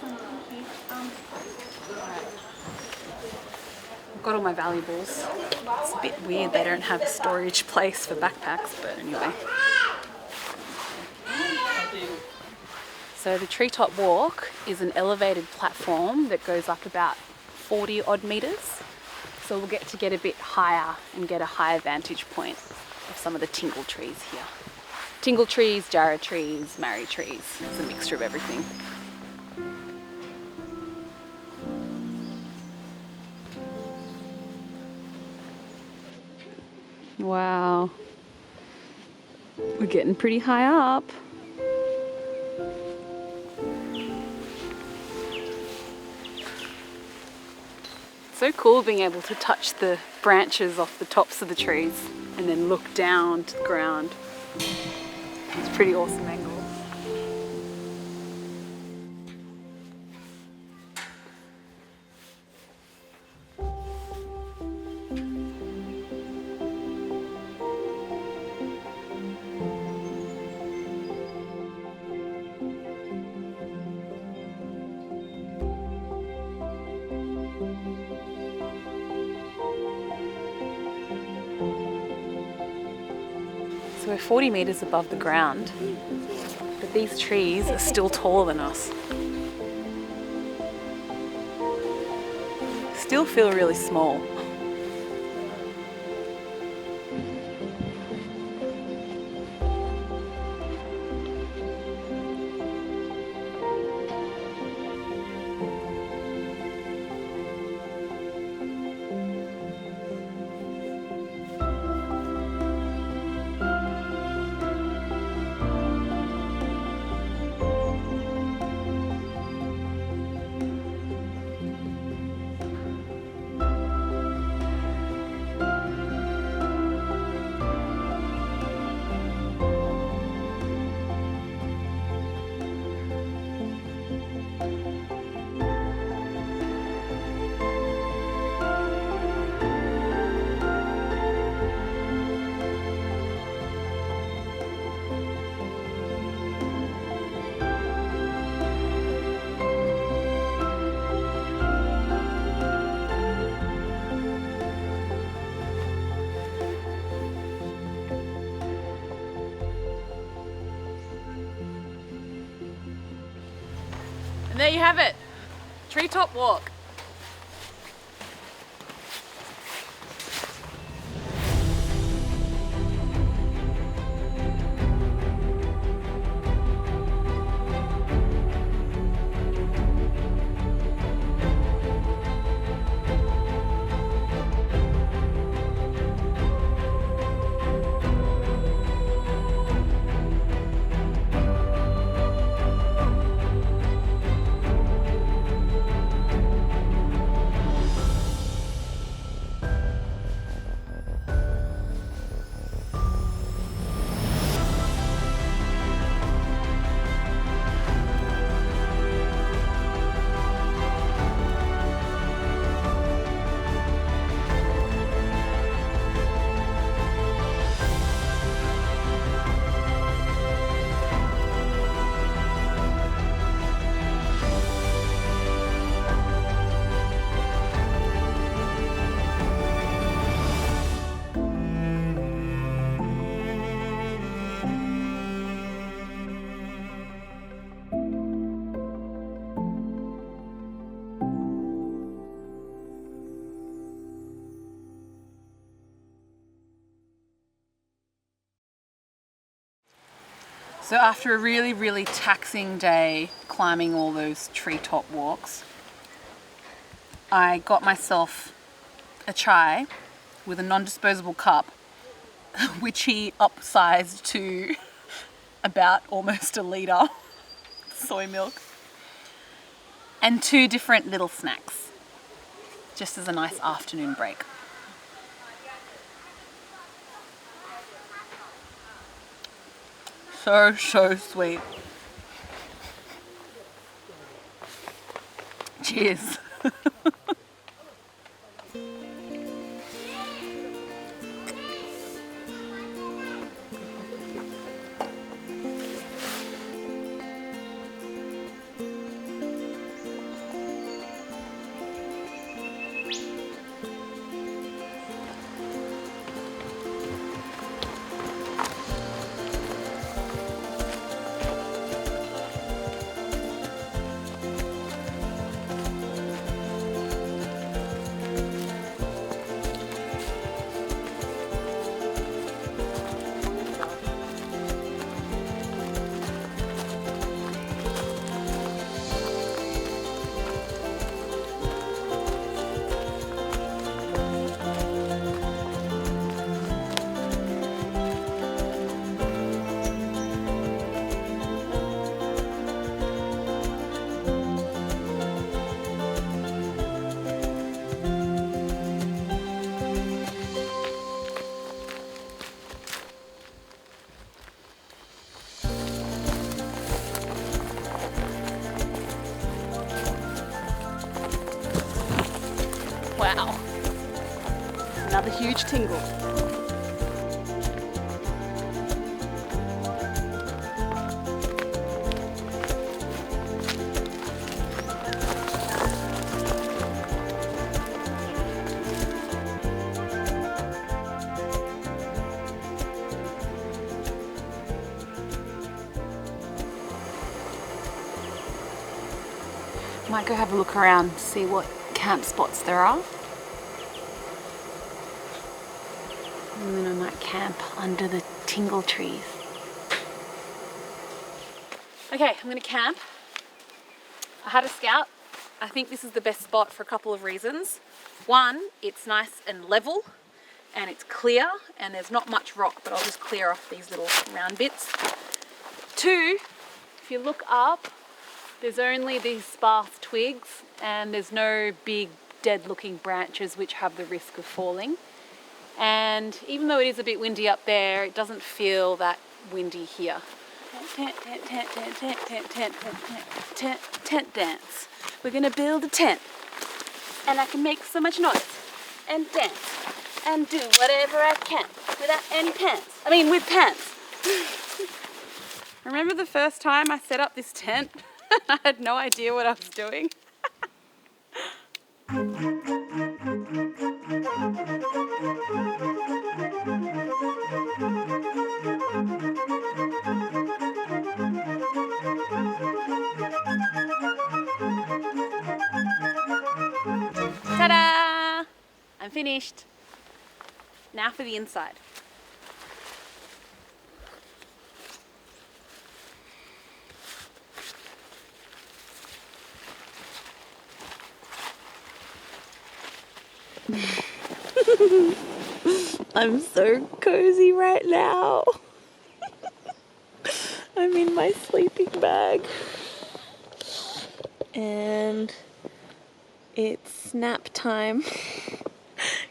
Awesome, thank you. I've got all my valuables. It's a bit weird they don't have a storage place for backpacks, but anyway. So the Treetop Walk is an elevated platform that goes up about 40 odd metres. So we'll get a bit higher and get a higher vantage point of some of the tingle trees here. Tingle trees, jarrah trees, marri trees. It's a mixture of everything. Wow. We're getting pretty high up. So cool being able to touch the branches off the tops of the trees and then look down to the ground. It's a pretty awesome angle. So we're 40 metres above the ground, but these trees are still taller than us. Still feel really small. And there you have it, Treetop Walk. So after a really, really taxing day climbing all those treetop walks, I got myself a chai with a non-disposable cup, which he upsized to about almost a litre soy milk, and 2 different little snacks, just as a nice afternoon break. So sweet. Cheers. huge tingle. Might go have a look around, see what camp spots there are. And then I might camp under the tingle trees. Okay, I'm gonna camp. I had a scout. I think this is the best spot for a couple of reasons. One, it's nice and level and it's clear and there's not much rock, but I'll just clear off these little round bits. Two, if you look up, there's only these sparse twigs and there's no big dead looking branches which have the risk of falling. And even though it is a bit windy up there, it doesn't feel that windy here. Tent, tent, tent, tent, tent, tent, tent, tent, tent, tent dance. We're gonna build a tent and I can make so much noise and dance and do whatever I can without any pants. I mean with pants. Remember the first time I set up this tent? I had no idea what I was doing. Ta-da! I'm finished. Now for the inside. I'm so cozy right now. I'm in my sleeping bag and it's nap time.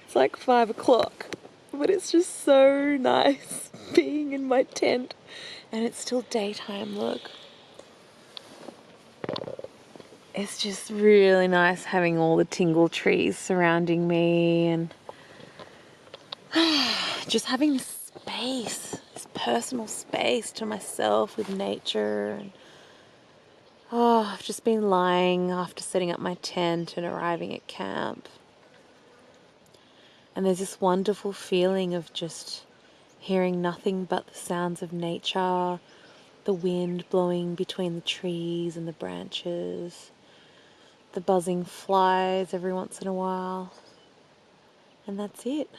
It's like 5 o'clock, but it's just so nice being in my tent and it's still daytime, look. It's just really nice having all the tingle trees surrounding me and just having this space, this personal space to myself with nature. And I've just been lying after setting up my tent and arriving at camp. And there's this wonderful feeling of just hearing nothing but the sounds of nature, the wind blowing between the trees and the branches, the buzzing flies every once in a while. And that's it.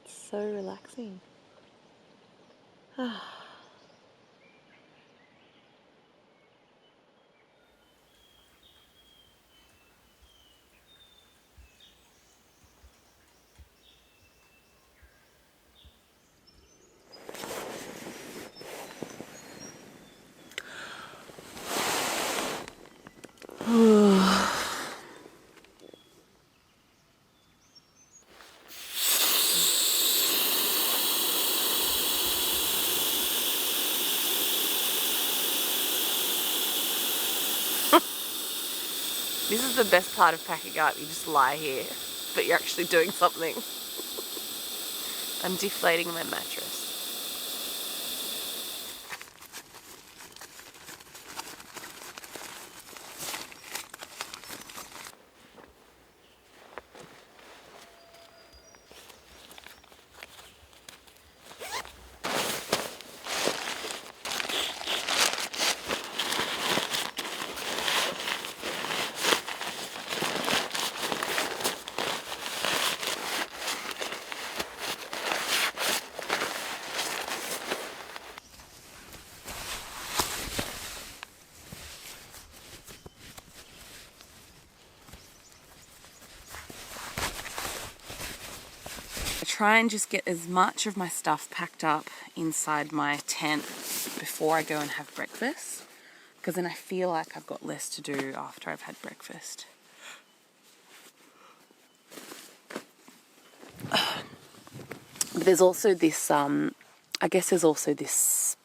It's so relaxing. This is the best part of packing up. You just lie here, but you're actually doing something. I'm deflating my mattress. Try and just get as much of my stuff packed up inside my tent before I go and have breakfast, because then I feel like I've got less to do after I've had breakfast. But there's also this, I guess there's also this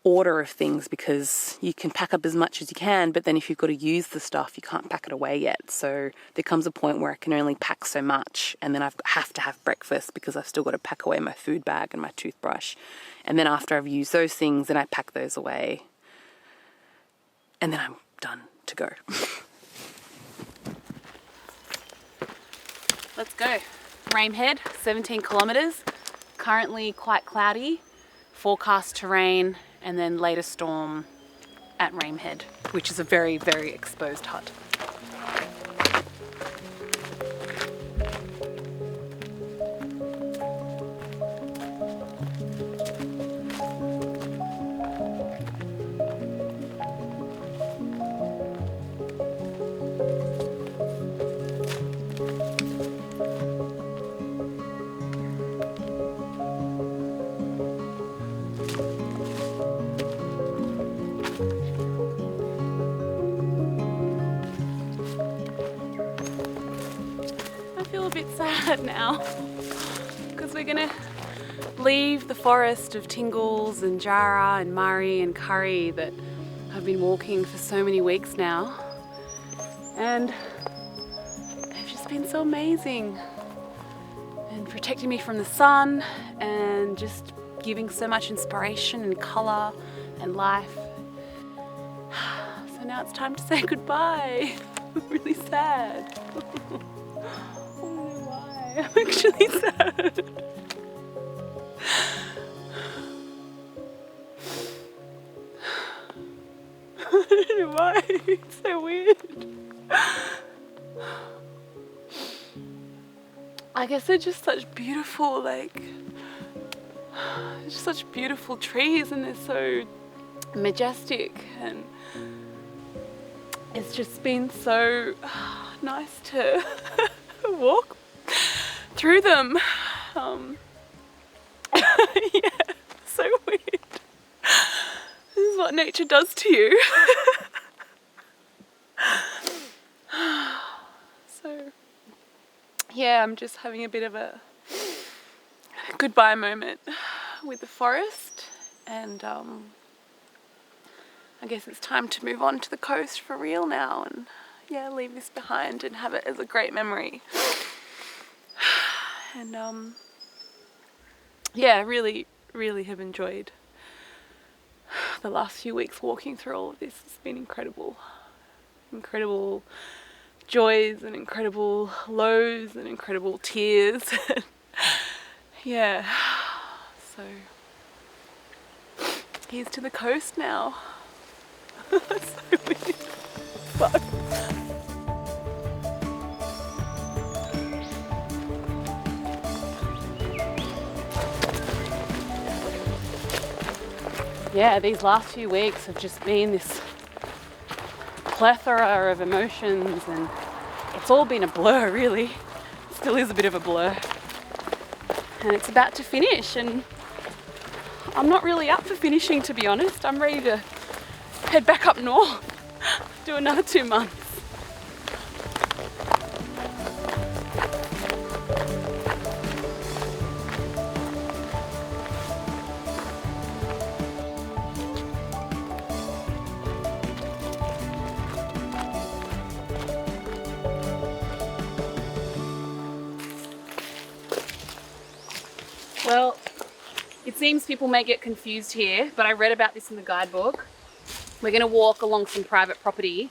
order of things, because you can pack up as much as you can, but then if you've got to use the stuff, you can't pack it away yet. So there comes a point where I can only pack so much, and then I have to have breakfast because I've still got to pack away my food bag and my toothbrush. And then after I've used those things, then I pack those away. And then I'm done to go. Let's go. Ramehead, 17 kilometres. Currently quite cloudy. Forecast to rain, and then later storm at Ramehead, which is a very, very exposed hut. Sad now because we're gonna leave the forest of Tingles and Jarrah and Murray and Curry that I've been walking for so many weeks now, and they've just been so amazing and protecting me from the sun and just giving so much inspiration and colour and life. So now it's time to say goodbye. I'm really sad. I'm actually sad. I don't know why. It's so weird. I guess they're just such beautiful, just such beautiful trees, and they're so majestic, and it's just been so nice to walk through them. Yeah, so weird. This is what nature does to you. So yeah, I'm just having a bit of a goodbye moment with the forest, and I guess it's time to move on to the coast for real now, and yeah, leave this behind and have it as a great memory. And yeah, really, really have enjoyed the last few weeks walking through all of this. It's been incredible. Incredible joys and incredible lows and incredible tears. Yeah, so here's to the coast now. So weird. Fuck. Yeah, these last few weeks have just been this plethora of emotions, and it's all been a blur, really. It still is a bit of a blur. And it's about to finish, and I'm not really up for finishing, to be honest. I'm ready to head back up north, do another 2 months. Well, it seems people may get confused here, but I read about this in the guidebook. We're going to walk along some private property.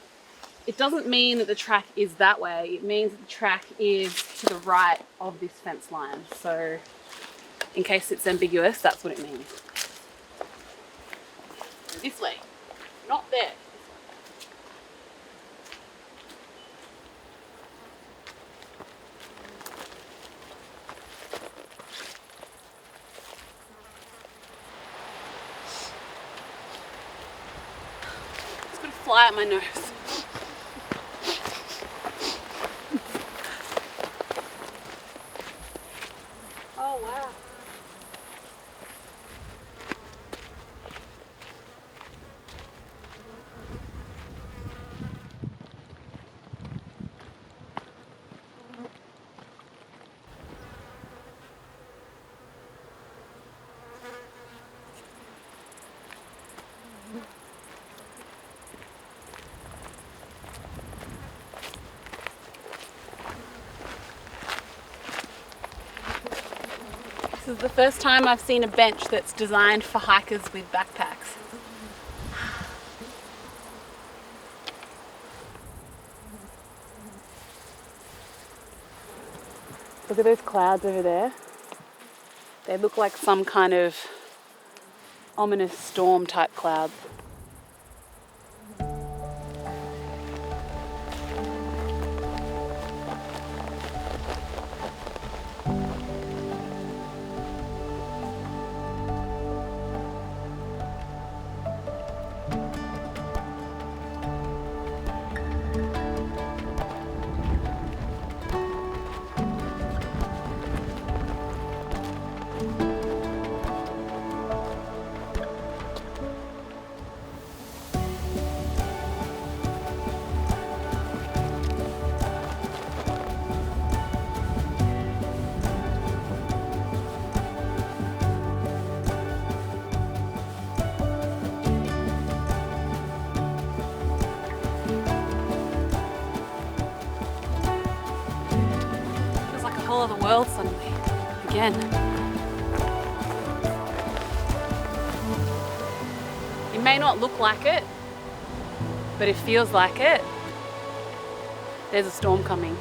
It doesn't mean that the track is that way. It means that the track is to the right of this fence line. So in case it's ambiguous, that's what it means. This way, not there. Fly at my nose. Oh wow. is the first time I've seen a bench that's designed for hikers with backpacks. Look at those clouds over there. They look like some kind of ominous storm type clouds. Of the world suddenly, again. It may not look like it, but it feels like it. There's a storm coming.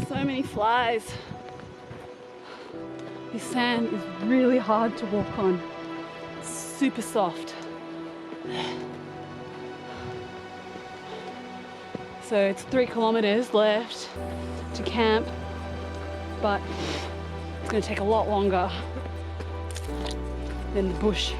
So many flies. This sand is really hard to walk on. It's super soft. So it's 3 kilometers left to camp, but it's going to take a lot longer than the bush.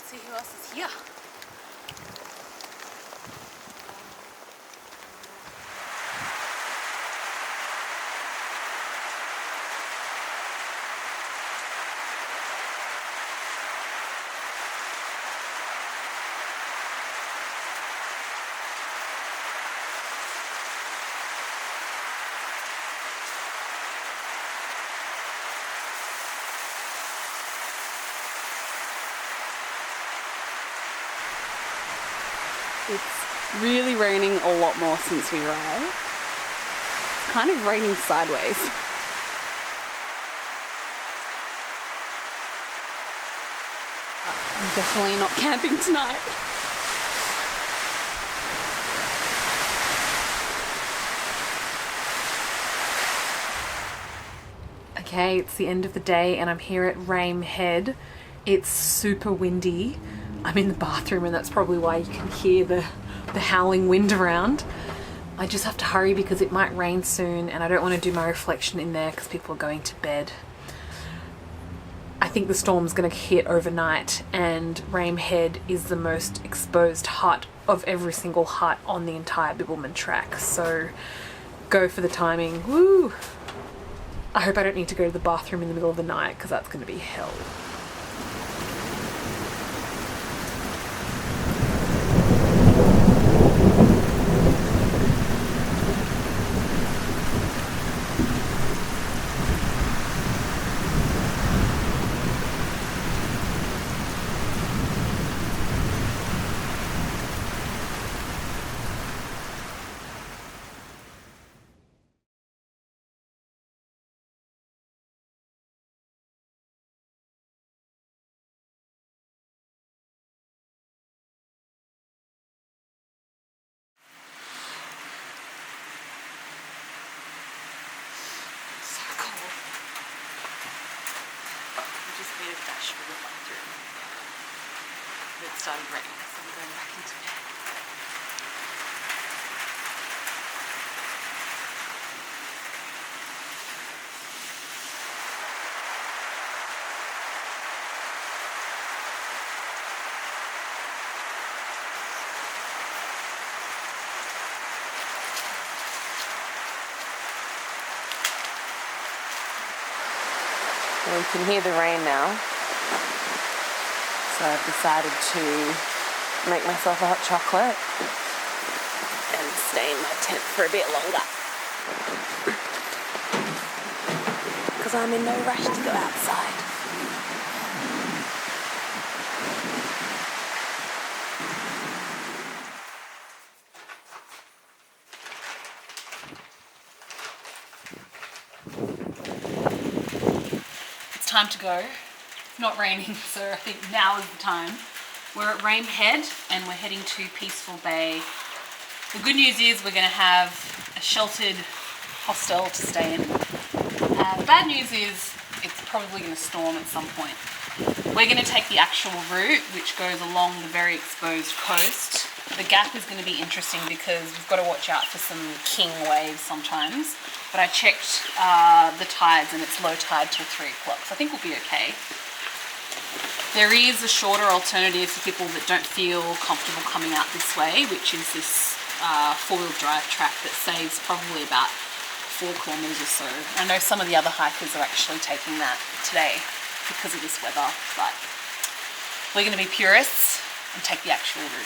See who else is here. It's really raining a lot more since we arrived. It's kind of raining sideways. I'm definitely not camping tonight. Okay, it's the end of the day and I'm here at Rame Head. It's super windy. I'm in the bathroom and that's probably why you can hear the howling wind around. I just have to hurry because it might rain soon and I don't want to do my reflection in there because people are going to bed. I think the storm's going to hit overnight and Rame Head is the most exposed hut of every single hut on the entire Bibbulmun track. So go for the timing. Woo! I hope I don't need to go to the bathroom in the middle of the night because that's going to be hell. Made a dash for the bathroom. It started raining, so we're going back into bed. We can hear the rain now. So I've decided to make myself a hot chocolate and stay in my tent for a bit longer. Because I'm in no rush to go outside. Time to go. It's not raining, so I think now is the time. We're at Rame Head and we're heading to Peaceful Bay. The good news is we're going to have a sheltered hostel to stay in. The bad news is it's probably going to storm at some point. We're going to take the actual route, which goes along the very exposed coast. The gap is going to be interesting because we've got to watch out for some king waves sometimes. But I checked the tides and it's low tide till 3 o'clock, so I think we'll be okay. There is a shorter alternative for people that don't feel comfortable coming out this way, which is this 4-wheel drive track that saves probably about 4 kilometres or so. I know some of the other hikers are actually taking that today because of this weather, but we're going to be purists and take the actual route.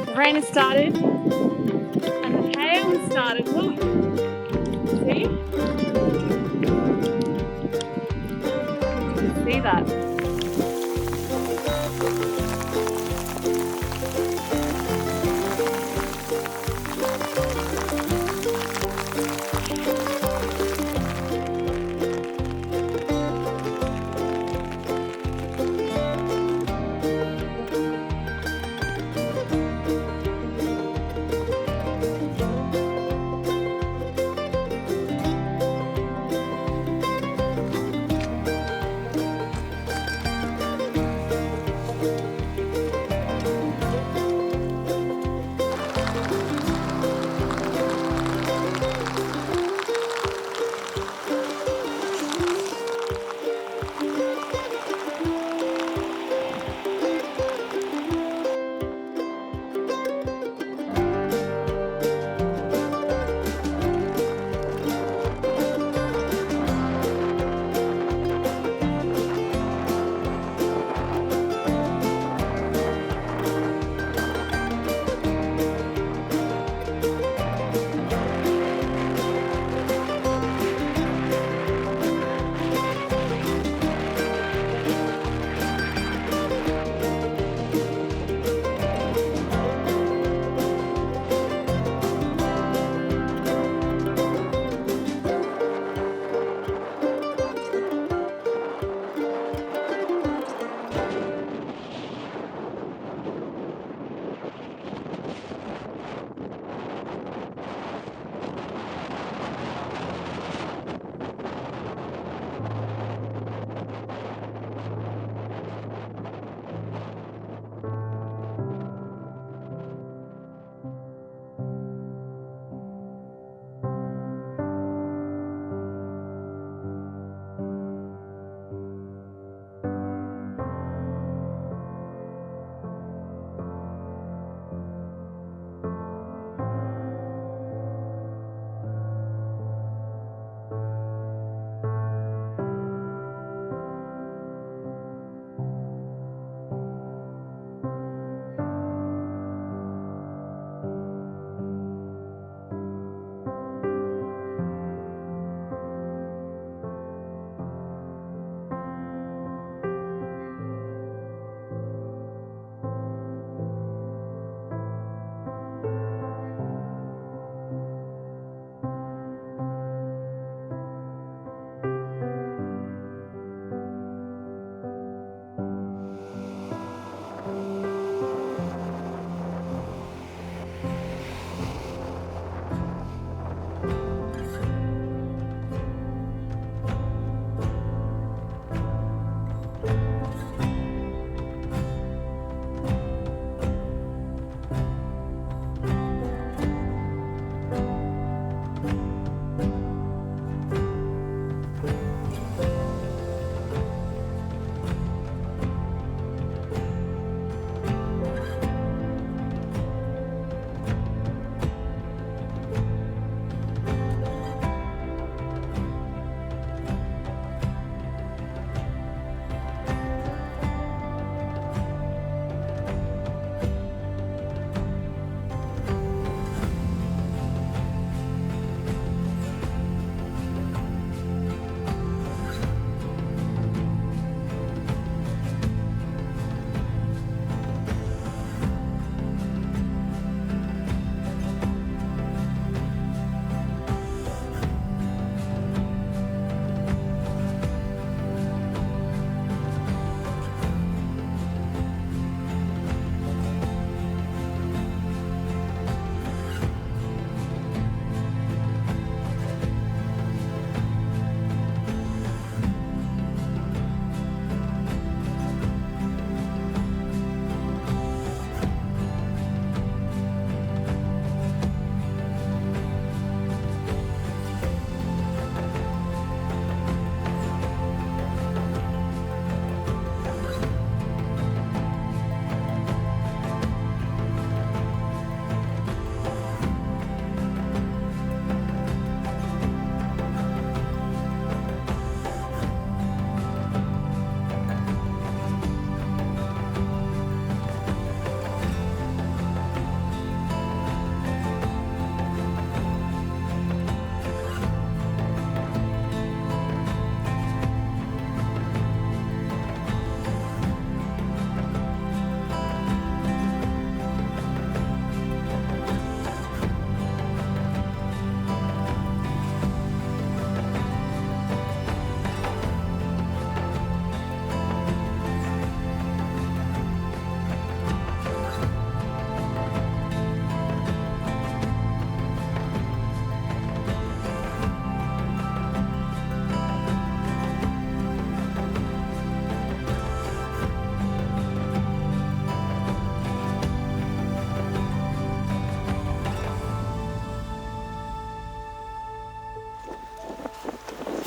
The rain has started and the hail has started. Look, see? See that?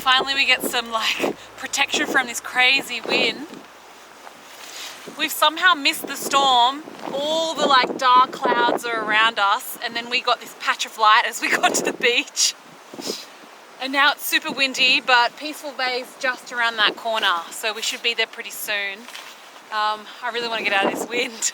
Finally we get some like protection from this crazy wind. We've somehow missed the storm. All the like dark clouds are around us, and then we got this patch of light as we got to the beach. And now it's super windy, but Peaceful Bay is just around that corner, so we should be there pretty soon. I really want to get out of this wind.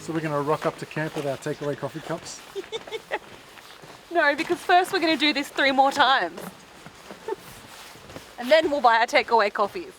So we're going to rock up to camp with our takeaway coffee cups? No, because first we're going to do this 3 more times. And then we'll buy our takeaway coffees.